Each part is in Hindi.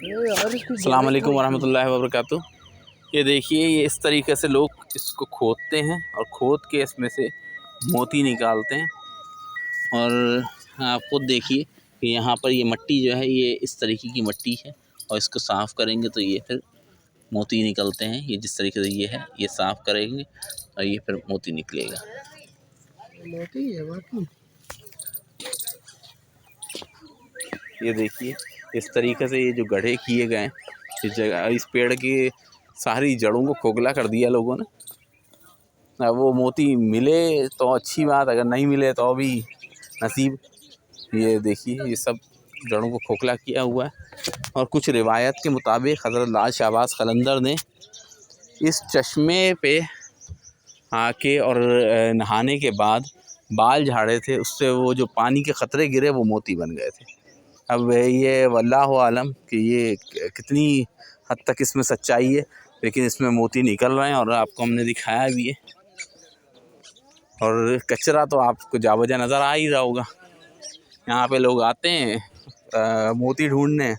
अस्सलाम वालेकुम वरहमतुल्लाहि वबरकातुहू। ये देखिए, ये इस तरीके से लोग इसको खोदते हैं और खोद के इसमें से मोती निकालते हैं। और आप खुद देखिए कि यहाँ पर ये मिट्टी जो है ये इस तरीके की मिट्टी है और इसको साफ़ करेंगे तो ये फिर मोती निकलते हैं। ये जिस तरीके से ये है, ये साफ़ करेंगे और ये फिर मोती निकलेगा। मोती है बाकी। ये देखिए, इस तरीके से ये जो गड्ढे किए गए हैं, इस जगह इस पेड़ की सारी जड़ों को खोखला कर दिया लोगों ने। अब वो मोती मिले तो अच्छी बात, अगर नहीं मिले तो भी नसीब। ये देखिए, ये सब जड़ों को खोखला किया हुआ है। और कुछ रिवायत के मुताबिक हज़रत लाल शाहबाज कलंदर ने इस चश्मे पे आके और नहाने के बाद बाल झाड़े थे, उससे वो जो पानी के क़तरे गिरे वो मोती बन गए थे। अब ये वल्लाहु आलम कि ये कितनी हद तक इसमें सच्चाई है, लेकिन इसमें मोती निकल रहे हैं और आपको हमने दिखाया भी है। और कचरा तो आपको जावजा नज़र आ ही रहा होगा। यहाँ पे लोग आते हैं मोती ढूंढने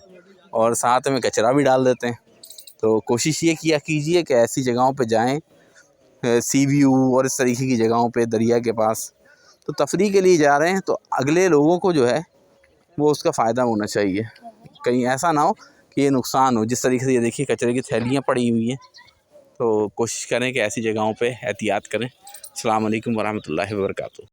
और साथ में कचरा भी डाल देते हैं। तो कोशिश ये किया कीजिए कि ऐसी जगहों पे जाएं, सी व्यू और इस तरीके की जगहों पे, दरिया के पास। तो तफरीह के लिए जा रहे हैं तो अगले लोगों को जो है वो उसका फ़ायदा होना चाहिए, कहीं ऐसा ना हो कि ये नुकसान हो। जिस तरीके से ये देखिए कचरे की थैलियाँ पड़ी हुई हैं, तो कोशिश करें कि ऐसी जगहों पे एहतियात करें। अस्सलाम वालेकुम वरहमतुल्लाहि वबरकातुहू।